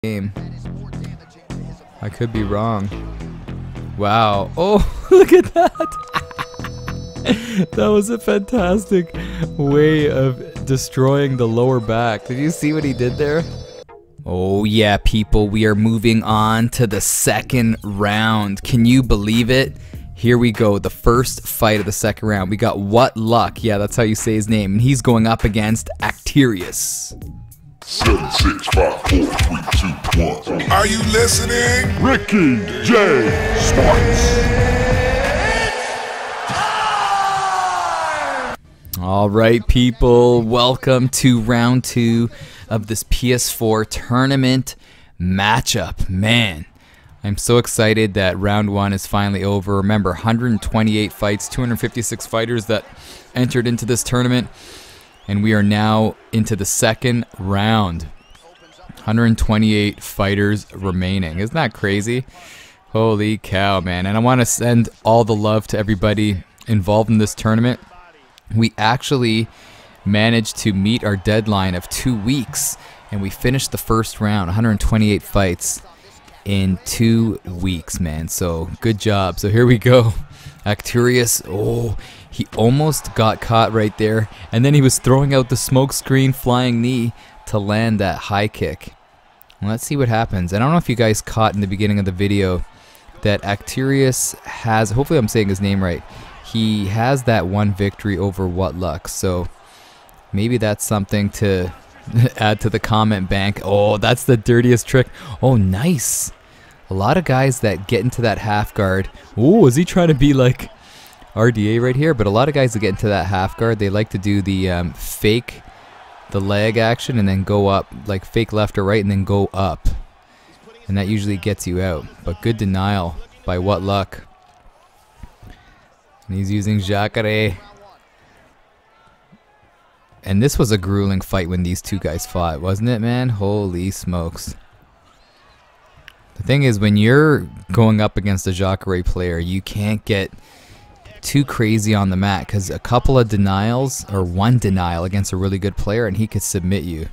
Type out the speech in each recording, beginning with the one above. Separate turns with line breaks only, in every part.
game. I could be wrong. Wow. Oh, look at that. That was a fantastic way of destroying the lower back. Did you see what he did there? Oh yeah, people, we are moving on to the second round. Can you believe it? Here we go, the first fight of the second round. We got What Luck. Yeah, that's how you say his name. And he's going up against Acterius.
7, 6, 5, 4, 3, 2, 1. Are you listening? Ricky J. Sports.
All right, people, welcome to round 2 of this PS4 tournament matchup. Man, I'm so excited that round 1 is finally over. Remember, 128 fights, 256 fighters that entered into this tournament. And we are now into the second round. 128 fighters remaining. Isn't that crazy? Holy cow, man. And I want to send all the love to everybody involved in this tournament. We actually managed to meet our deadline of 2 weeks. And we finished the first round, 128 fights in 2 weeks, man. So good job. So here we go. Acterius, oh, he almost got caught right there, and then he was throwing out the smoke screen flying knee to land that high kick. Let's see what happens. I don't know if you guys caught in the beginning of the video that Acterius has, hopefully I'm saying his name right, he has that one victory over What Luck, so maybe that's something to add to the comment bank. Oh, that's the dirtiest trick. Oh, nice. A lot of guys that get into that half guard. Oh, is he trying to be like RDA right here? But a lot of guys that get into that half guard, they like to do the fake the leg action and then go up, like fake left or right and then go up. And that usually gets you out. But good denial by What Luck. And he's using Jacare. And this was a grueling fight when these two guys fought, wasn't it, man? Holy smokes. The thing is, when you're going up against a Jacare player, you can't get too crazy on the mat because a couple of denials or one denial against a really good player and he could submit you.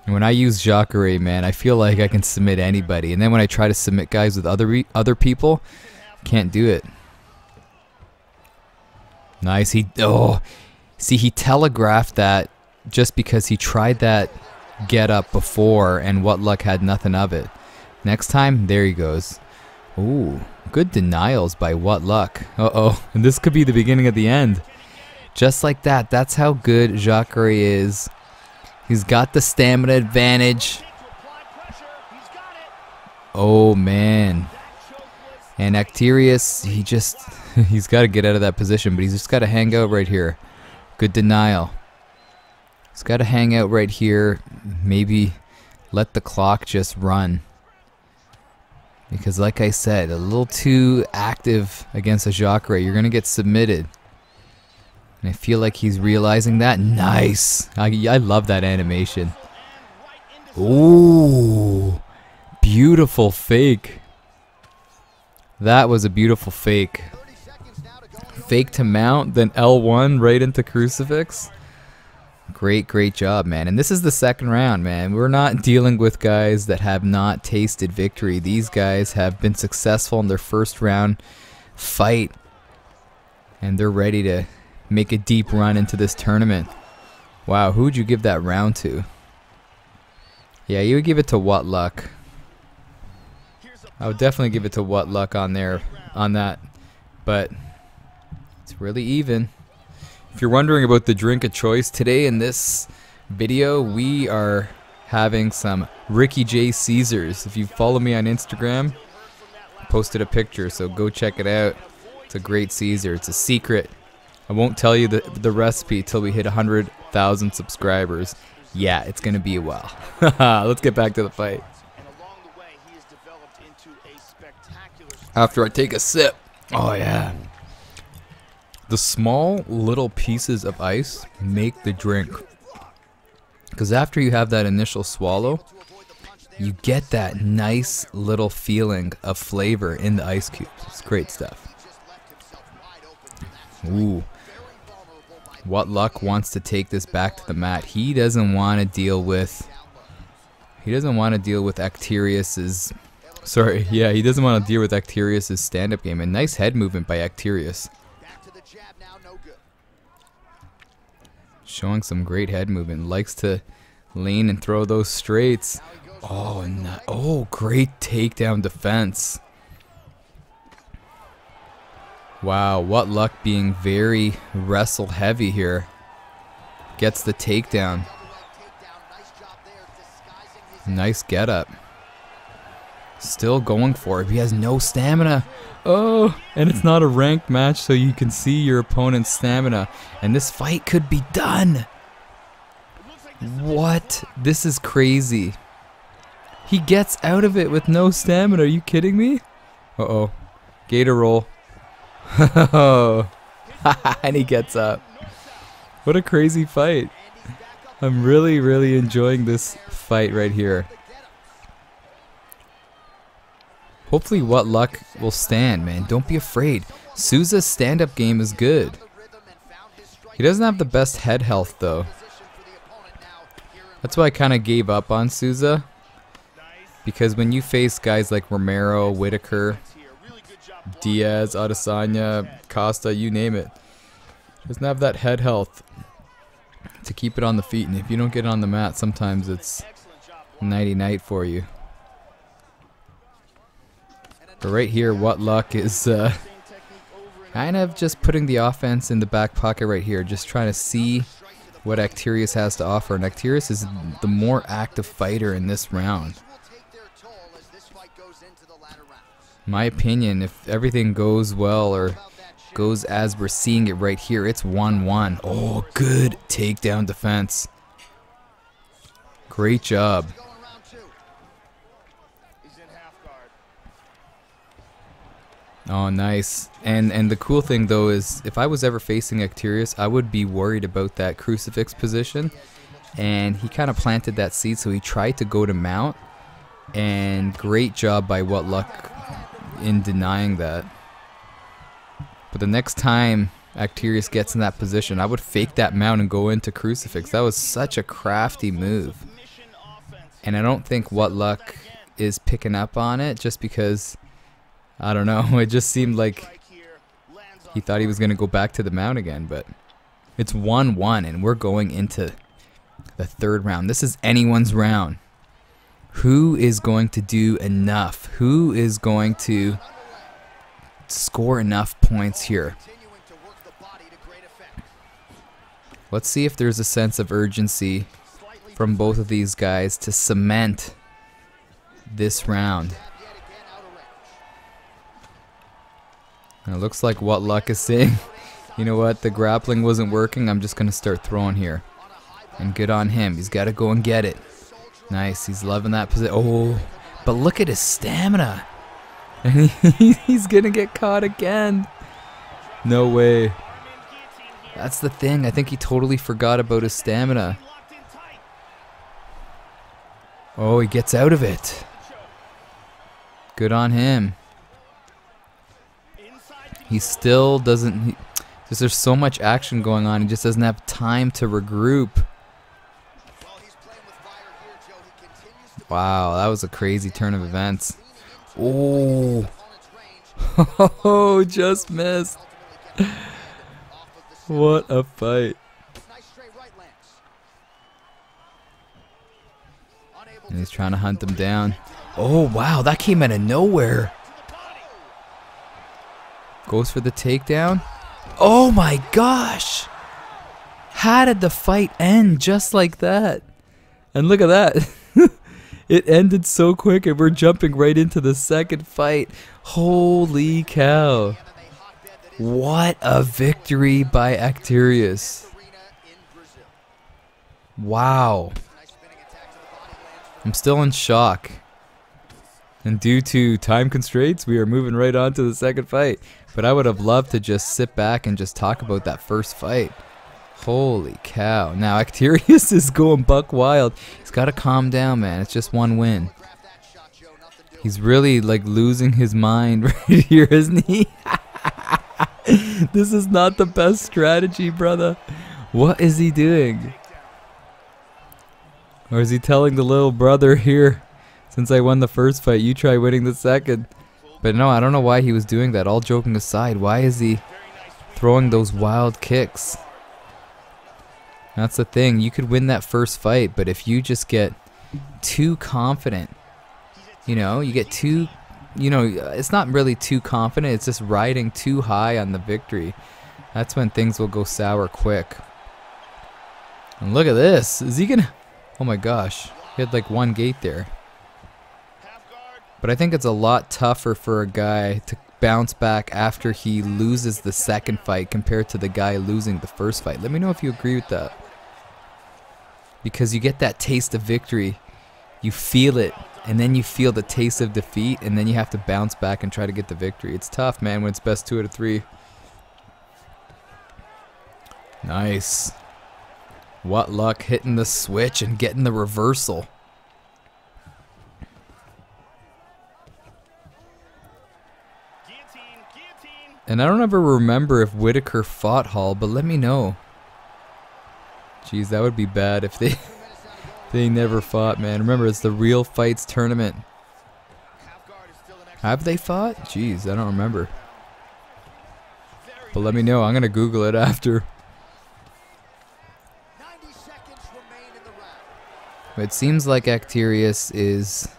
And when I use Jacare, man, I feel like I can submit anybody. And then when I try to submit guys with other people, can't do it. Nice. He telegraphed that just because he tried that get up before and What Luck had nothing of it. Next time, there he goes. Ooh, good denials by What Luck. Uh-oh, and this could be the beginning of the end. Just like that, that's how good Jacare is. He's got the stamina advantage. Oh, man. And Acterius, he's got to get out of that position, but he's just got to hang out right here. Good denial. He's got to hang out right here. Maybe let the clock just run. Because like I said, a little too active against a Jacare, you're going to get submitted. And I feel like he's realizing that. Nice. I love that animation. Ooh. Beautiful fake. That was a beautiful fake. Fake to mount, then L1 right into crucifix. Great job, man. And this is the second round, man. We're not dealing with guys that have not tasted victory. These guys have been successful in their first round fight. And they're ready to make a deep run into this tournament. Wow, who would you give that round to? Yeah, you would give it to What Luck. I would definitely give it to What Luck on that. But it's really even. If you're wondering about the drink of choice, today in this video, we are having some Ricky J. Caesars. If you follow me on Instagram, I posted a picture, so go check it out. It's a great Caesar. It's a secret. I won't tell you the recipe till we hit 100,000 subscribers. Yeah, it's going to be a while. Let's get back to the fight. After I take a sip. Oh, yeah. The small little pieces of ice make the drink. Because after you have that initial swallow, you get that nice little feeling of flavor in the ice cubes. It's great stuff. Ooh. What Luck wants to take this back to the mat. He doesn't want to deal with He doesn't want to deal with Acterius's... Sorry, yeah, he doesn't want to deal with Acterius's stand-up game. A nice head movement by Acterius. Showing some great head movement. Likes to lean and throw those straights. Oh, oh, great takedown defense. Wow, what luck being very wrestle heavy here. Gets the takedown. Nice get up. Still going for it. He has no stamina. Oh, and it's not a ranked match, so you can see your opponent's stamina. And this fight could be done. What? This is crazy. He gets out of it with no stamina. Are you kidding me? Uh-oh. Gator roll. And he gets up. What a crazy fight. I'm really, really enjoying this fight right here. Hopefully What Luck will stand, man. Don't be afraid. Souza's stand-up game is good. He doesn't have the best head health, though. That's why I kind of gave up on Souza. Because when you face guys like Romero, Whitaker, Diaz, Adesanya, Costa, you name it, doesn't have that head health to keep it on the feet. And if you don't get it on the mat, sometimes it's nighty-night for you. But right here, What Luck is kind of just putting the offense in the back pocket right here, just trying to see what Acterius has to offer. And Acterius is the more active fighter in this round. In my opinion, if everything goes well or goes as we're seeing it right here, it's 1-1. Oh, good takedown defense. Great job. Oh, nice. And the cool thing, though, is if I was ever facing Acterius, I would be worried about that crucifix position. And he kind of planted that seed, so he tried to go to mount. And great job by What Luck in denying that. But the next time Acterius gets in that position, I would fake that mount and go into crucifix. That was such a crafty move. And I don't think What Luck is picking up on it just because... I don't know, it just seemed like he thought he was going to go back to the mount again, but it's 1-1 and we're going into the third round. This is anyone's round. Who is going to do enough? Who is going to score enough points here? Let's see if there's a sense of urgency from both of these guys to cement this round. It looks like What Luck is saying, you know what, the grappling wasn't working, I'm just going to start throwing here. And good on him, he's got to go and get it. Nice, he's loving that position. Oh, but look at his stamina. And he's going to get caught again. No way. That's the thing, I think he totally forgot about his stamina. Oh, he gets out of it. Good on him. He still doesn't, because there's so much action going on, he just doesn't have time to regroup. Wow, that was a crazy turn of events. Oh, oh, just missed. What a fight. And he's trying to hunt him down. Oh, wow, that came out of nowhere. Goes for the takedown. Oh my gosh! How did the fight end just like that? And look at that. It ended so quick and we're jumping right into the second fight. Holy cow. What a victory by Acterius. Wow. I'm still in shock. And due to time constraints, we are moving right on to the second fight. But I would have loved to just sit back and just talk about that first fight. Holy cow. Now Acterius is going buck wild. He's got to calm down, man. It's just one win. He's really like losing his mind right here, isn't he? This is not the best strategy, brother. What is he doing? Or is he telling the little brother here, since I won the first fight, you try winning the second? But no, I don't know why he was doing that. All joking aside, why is he throwing those wild kicks? That's the thing. You could win that first fight, but if you just get too confident, you know, you get too, you know, it's not really too confident. It's just riding too high on the victory. That's when things will go sour quick. And look at this. Is he gonna... Oh my gosh. He had like one gate there. But I think it's a lot tougher for a guy to bounce back after he loses the second fight compared to the guy losing the first fight. Let me know if you agree with that. Because you get that taste of victory. You feel it. And then you feel the taste of defeat. And then you have to bounce back and try to get the victory. It's tough, man, when it's best 2 out of 3. Nice. What luck hitting the switch and getting the reversal. And I don't ever remember if Whitaker fought Hall, but let me know. Jeez, that would be bad if they never fought, man. Remember, it's the Real Fights Tournament. Have they fought? Jeez, I don't remember. But let me know. I'm going to Google it after. It seems like Acterius is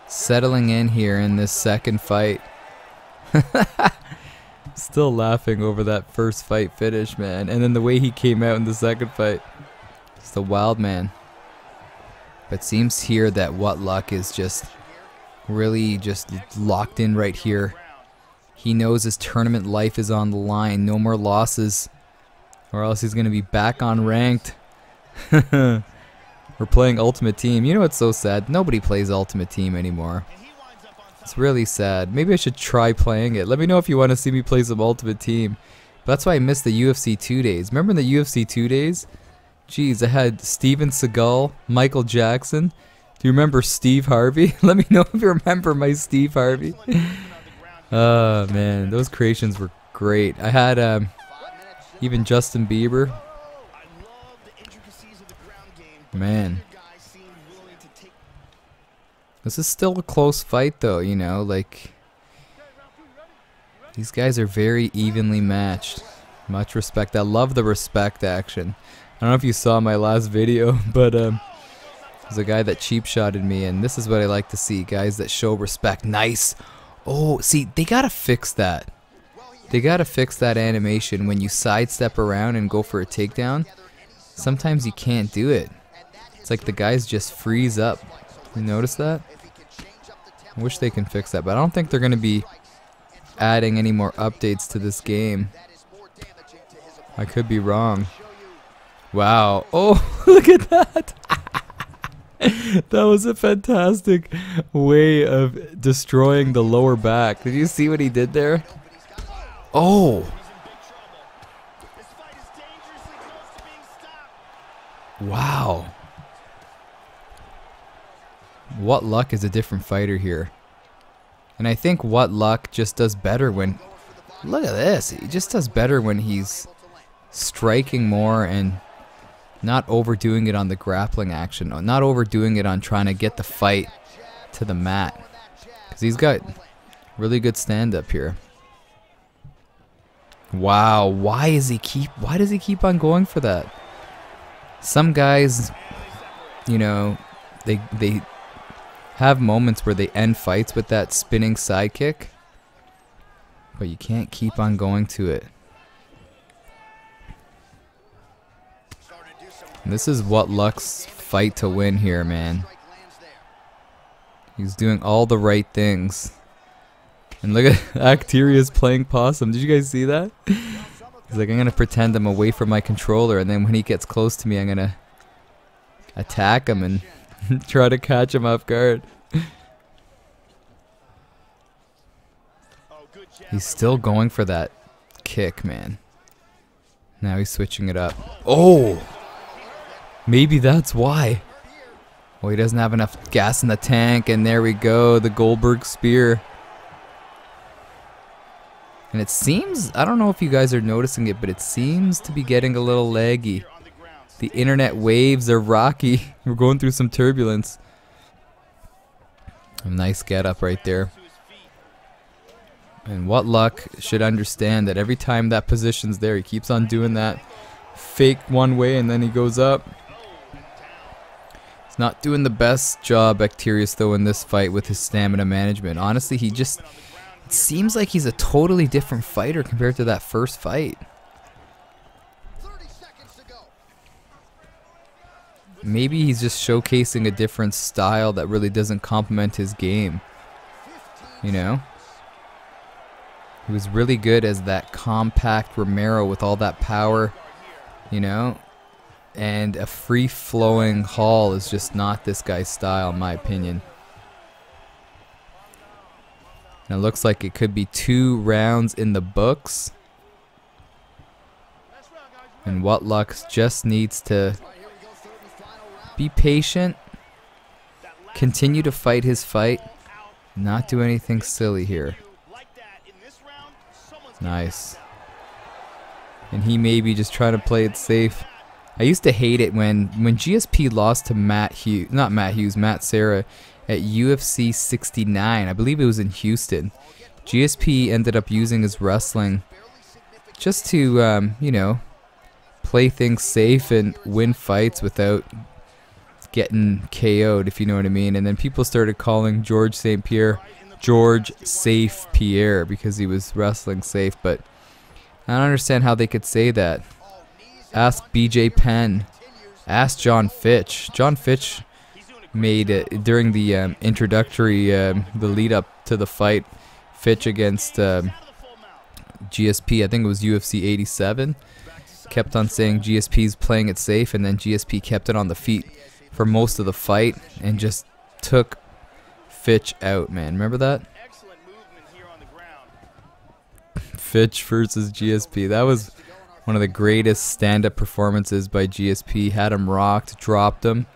settling in here in this second fight. Still laughing over that first fight finish, man. And then the way he came out in the second fight. It's the wild man. But it seems here that What Luck is just really just locked in right here. He knows his tournament life is on the line. No more losses. Or else he's going to be back on ranked. We're playing Ultimate Team. You know what's so sad? Nobody plays Ultimate Team anymore. It's really sad. Maybe I should try playing it. Let me know if you want to see me play some Ultimate Team. But that's why I missed the UFC 2 days. Remember in the UFC 2 days? Jeez, I had Steven Seagal, Michael Jackson. Do you remember Steve Harvey? Let me know if you remember my Steve Harvey. Oh, man. Those creations were great. I had even Justin Bieber. Man. This is still a close fight though, you know, like these guys are very evenly matched. Much respect. I love the respect action. I don't know if you saw my last video, but there's a guy that cheap shotted me, and this is what I like to see, guys that show respect. Nice. Oh, see, they gotta fix that. They gotta fix that animation when you sidestep around and go for a takedown. Sometimes you can't do it. It's like the guys just freeze up. You notice that? I wish they can fix that, but I don't think they're going to be adding any more updates to this game. I could be wrong. Wow. Oh, look at that. That was a fantastic way of destroying the lower back. Did you see what he did there? Oh. Wow. What Luck is a different fighter here. And I think What Luck just does better when... Look at this. He just does better when he's striking more and not overdoing it on the grappling action. Not overdoing it on trying to get the fight to the mat. Because he's got really good stand-up here. Wow. Why does he keep on going for that? Some guys, you know, they have moments where they end fights with that spinning side kick, but you can't keep on going to it. And this is What Luck's fight to win here, man. He's doing all the right things. And look at Acterius playing possum. Did you guys see that? He's like, I'm going to pretend I'm away from my controller, and then when he gets close to me, I'm going to attack him and try to catch him off guard. He's still going for that kick, man. Now he's switching it up. Oh! Maybe that's why. Oh, he doesn't have enough gas in the tank, and there we go, the Goldberg spear. And it seems, I don't know if you guys are noticing it, but it seems to be getting a little laggy. The internet waves are rocky. We're going through some turbulence. A nice get up right there. And What Luck should understand that every time that position's there, he keeps on doing that fake one way and then he goes up. He's not doing the best job, Actirius, though, in this fight with his stamina management. Honestly, he just... It seems like he's a totally different fighter compared to that first fight. Maybe he's just showcasing a different style that really doesn't complement his game. You know? He was really good as that compact Romero with all that power, you know? And a free-flowing Hall is just not this guy's style, in my opinion. And it looks like it could be 2 rounds in the books. And What Luck just needs to be patient, continue to fight his fight, not do anything silly here. Nice. And he may be just trying to play it safe. I used to hate it when GSP lost to Matt Serra at UFC 69. I believe it was in Houston. GSP ended up using his wrestling just to, you know, play things safe and win fights without getting KO'd, if you know what I mean. And then people started calling George St. Pierre George Safe Pierre because he was wrestling safe, but I don't understand how they could say that. Ask BJ Penn. Ask John Fitch. John Fitch made it during the introductory, the lead up to the fight, Fitch against GSP, I think it was UFC 87, kept on saying GSP's playing it safe, and then GSP kept it on the feet for most of the fight and just took Fitch out, man. Remember that? Fitch versus GSP. That was one of the greatest stand-up performances by GSP. Had him rocked, dropped him.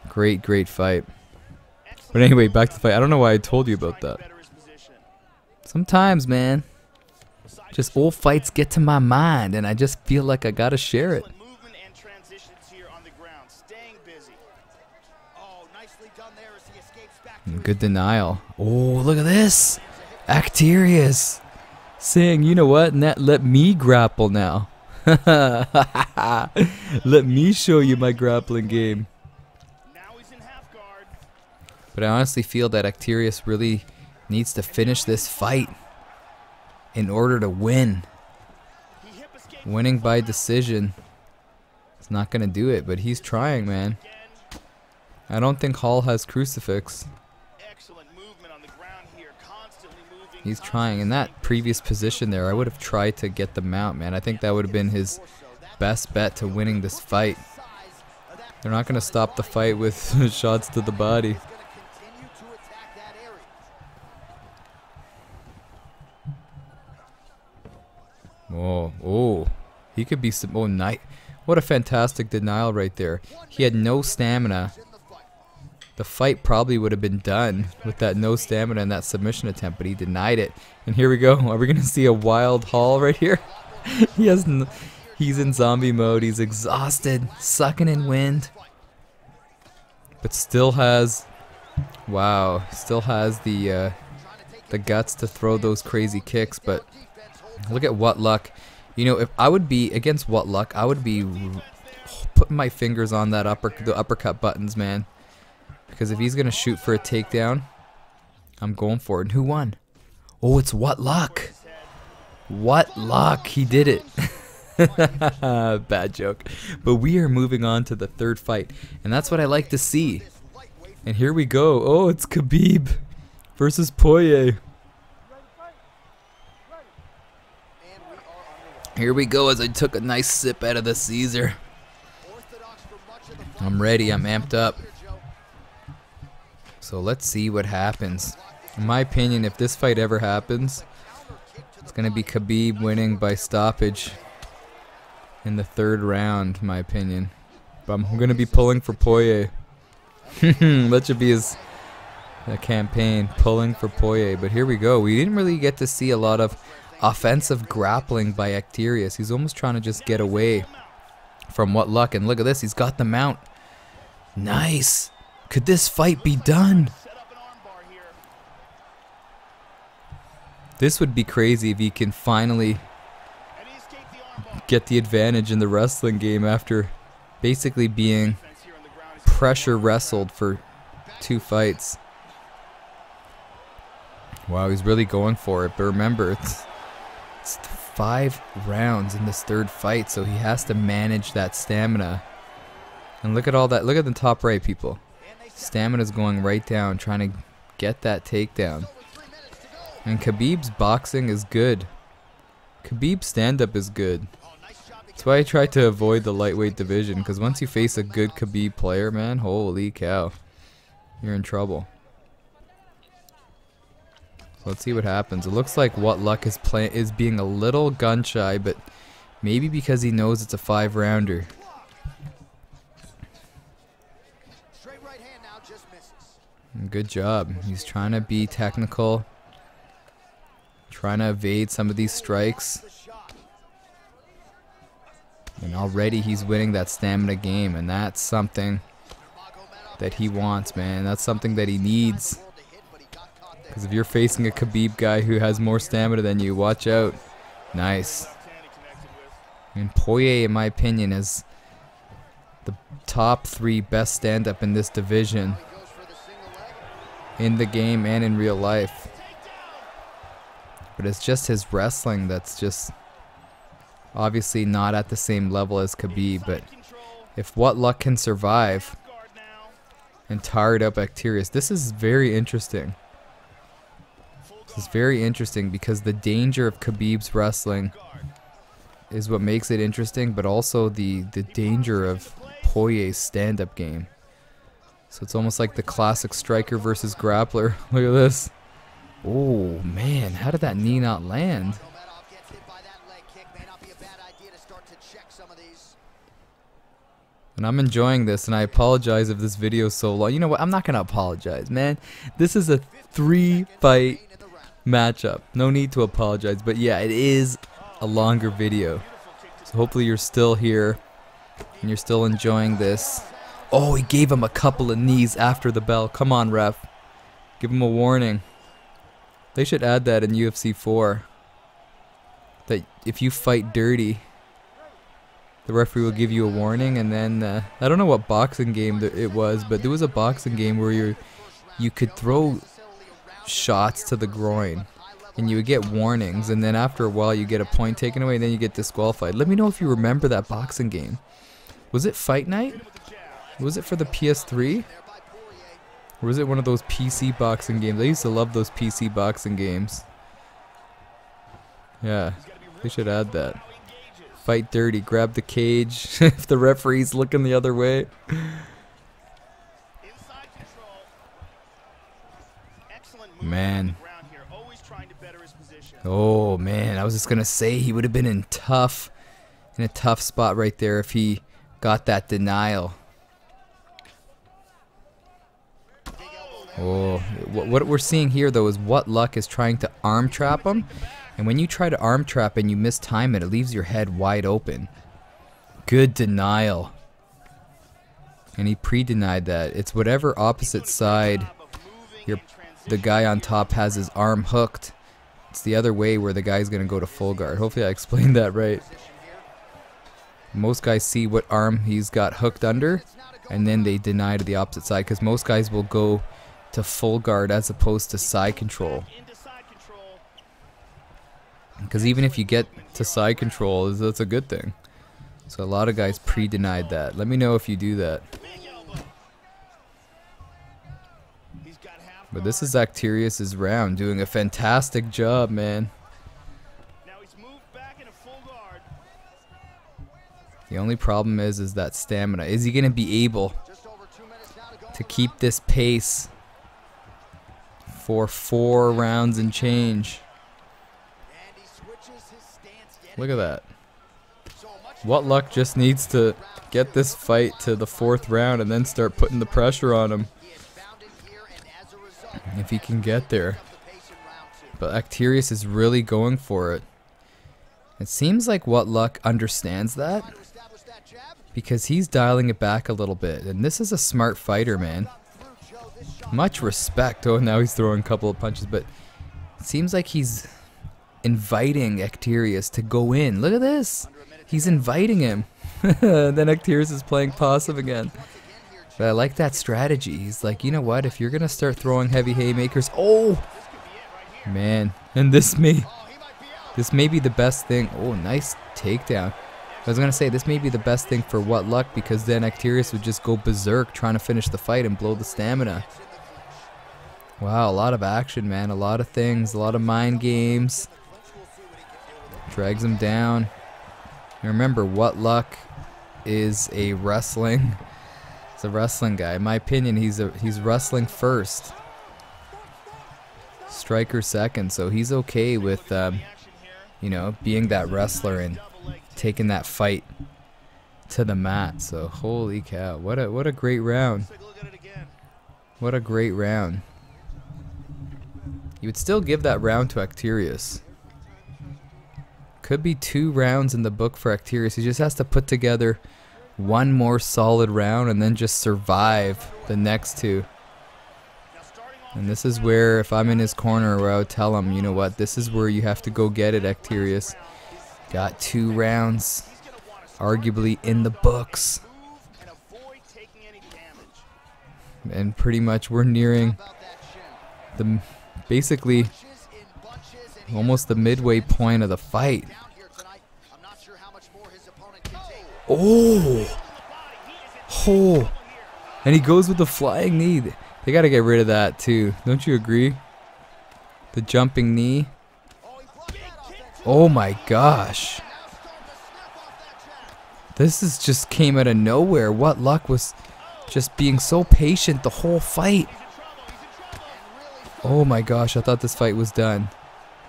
Great, great fight. But anyway, back to the fight. I don't know why I told you about that. Sometimes, man, just old fights get to my mind, and I just feel like I gotta share it. Good denial. Oh, look at this. Actirius saying, you know what, let me grapple now. Let me show you my grappling game. But I honestly feel that Actirius really needs to finish this fight in order to win. Winning by decision is not going to do it, but he's trying, man. I don't think Hall has crucifix. He's trying. In that previous position there, I would have tried to get the mount, man. I think that would have been his best bet to winning this fight. They're not going to stop the fight with shots to the body. Oh, oh. He could be some... Oh, night. What a fantastic denial right there. He had no stamina. The fight probably would have been done with that no stamina and that submission attempt, but he denied it. And here we go. Are we going to see a wild Hall right here? He's in zombie mode. He's exhausted, sucking in wind, but still has, wow, still has the guts to throw those crazy kicks. But look at What Luck. You know, if I would be against What Luck, I would be putting my fingers on that the uppercut buttons, man. Because if he's going to shoot for a takedown, I'm going for it. And who won? Oh, it's What Luck. What Luck. He did it. Bad joke. But we are moving on to the third fight. And that's what I like to see. And here we go. Oh, it's Khabib versus Poirier. Here we go as I took a nice sip out of the Caesar. I'm ready. I'm amped up. So let's see what happens. In my opinion, if this fight ever happens, it's going to be Khabib winning by stoppage in the third round, in my opinion. But I'm going to be pulling for Poirier. That should be his campaign, pulling for Poirier. But here we go. We didn't really get to see a lot of offensive grappling by Actirius. He's almost trying to just get away from What Luck. And look at this, he's got the mount. Nice. Could this fight be done? This would be crazy if he can finally get the advantage in the wrestling game after basically being pressure wrestled for 2 fights. Wow, he's really going for it. But remember, it's 5 rounds in this 3rd fight, so he has to manage that stamina. And look at all that. Look at the top right, people. Stamina's going right down, trying to get that takedown. And Khabib's boxing is good. Khabib's stand-up is good. That's why I try to avoid the lightweight division, because once you face a good Khabib player, man, holy cow, you're in trouble. So let's see what happens. It looks like What Luck is being a little gun-shy, but maybe because he knows it's a 5-rounder. Good job. He's trying to be technical, trying to evade some of these strikes. And already he's winning that stamina game, and that's something that he wants, man. That's something that he needs. Because if you're facing a Khabib guy who has more stamina than you, watch out. Nice. And Poirier, in my opinion, is the top 3 best stand-up in this division. In the game and in real life. But it's just his wrestling that's just obviously not at the same level as Khabib. But if What Luck can survive and tire out Bacterius, this is very interesting. This is very interesting because the danger of Khabib's wrestling is what makes it interesting, but also the danger of Poirier's stand-up game. So it's almost like the classic striker versus grappler. Look at this. Oh, man. How did that knee not land? And I'm enjoying this, and I apologize if this video is so long. You know what? I'm not going to apologize, man. This is a 3-fight matchup. No need to apologize. But yeah, it is a longer video. So hopefully you're still here, and you're still enjoying this. Oh, he gave him a couple of knees after the bell. Come on, ref. Give him a warning. They should add that in UFC 4. That if you fight dirty, the referee will give you a warning. And then, I don't know what boxing game it was, but there was a boxing game where you could throw shots to the groin. And you would get warnings. And then after a while, you get a point taken away, and then you get disqualified. Let me know if you remember that boxing game. Was it Fight Night? Was it for the PS3? Or was it one of those PC boxing games? I used to love those PC boxing games. Yeah, they should add that. Fight dirty, grab the cage if the referee's looking the other way. Man. Oh man, I was just gonna say he would have been in a tough spot right there if he got that denial. Oh, what we're seeing here though is What Luck is trying to arm trap him, and when you try to arm trap and you mistime it, it leaves your head wide open. Good denial. And he pre-denied that. It's whatever opposite side the guy on top has his arm hooked. It's the other way where the guy's gonna go to full guard. Hopefully I explained that right. Most guys see what arm he's got hooked under, and then they deny to the opposite side, because most guys will go to full guard as opposed to side control. Because even if you get to side control, that's a good thing. So a lot of guys pre-denied that. Let me know if you do that. But this is Acterius' round, doing a fantastic job, man. The only problem is that stamina. Is he going to be able to keep this pace for 4 rounds and change? Look at that. What Luck just needs to get this fight to the 4th round and then start putting the pressure on him. If he can get there. But Acterius is really going for it. It seems like What Luck understands that. because he's dialing it back a little bit. And this is a smart fighter, man. Much respect. Oh, now he's throwing a couple of punches, but it seems like he's inviting Acterius to go in. Look at this. He's inviting him. Then Acterius is playing passive again. But I like that strategy. He's like, you know what? If you're going to start throwing heavy haymakers... Oh! Man. And this may be the best thing. Oh, nice takedown. I was going to say, this may be the best thing for What Luck, because then Acterius would just go berserk trying to finish the fight and blow the stamina. Wow, a lot of action, man. A lot of things. A lot of mind games. Drags him down. And remember, What Luck is a wrestling... He's a wrestling guy. In my opinion, he's wrestling first. Striker second. So he's okay with, you know, being that wrestler and taking that fight to the mat. So holy cow, what a great round. What a great round. You would still give that round to Acterius. Could be 2 rounds in the book for Acterius. He just has to put together one more solid round and then just survive the next 2. And this is where, if I'm in his corner, where I would tell him, you know what, this is where you have to go get it, Acterius. Got 2 rounds, arguably in the books. And pretty much we're nearing the, basically, almost the midway point of the fight. Oh! Oh! And he goes with the flying knee. They gotta get rid of that too. Don't you agree? The jumping knee. Oh my gosh. This is just came out of nowhere. What Luck was just being so patient the whole fight. Oh my gosh, I thought this fight was done.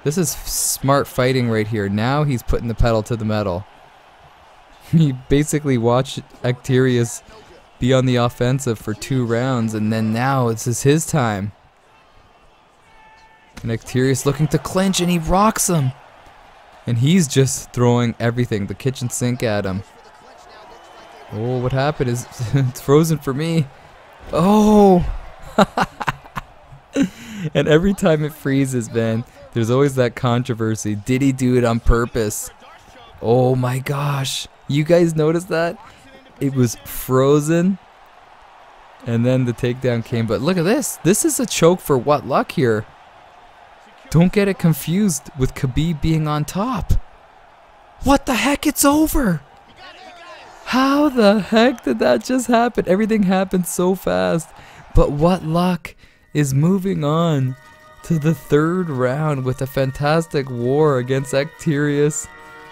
This is smart fighting right here. Now he's putting the pedal to the metal. He basically watched Acterius be on the offensive for 2 rounds, and then now this is his time. And Acterius looking to clinch, and he rocks him. And he's just throwing everything, the kitchen sink at him. Oh, what happened is it's frozen for me. Oh! And every time it freezes, man, there's always that controversy. Did he do it on purpose? Oh my gosh. You guys noticed that? It was frozen. And then the takedown came. But look at this. This is a choke for What Luck here. Don't get it confused with Khabib being on top. What the heck? It's over. How the heck did that just happen? Everything happened so fast. But What Luck is moving on to the 3rd round with a fantastic war against Acterius.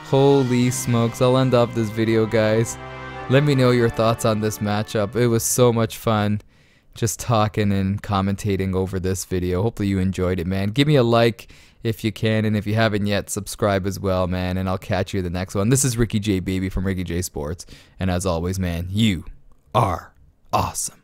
Holy smokes. I'll end off this video, guys. Let me know your thoughts on this matchup. It was so much fun just talking and commentating over this video. Hopefully you enjoyed it, man. Give me a like if you can, and if you haven't yet, subscribe as well, man, and I'll catch you in the next one. This is Ricky J, baby, from Ricky J Sports, and as always, man, you are awesome.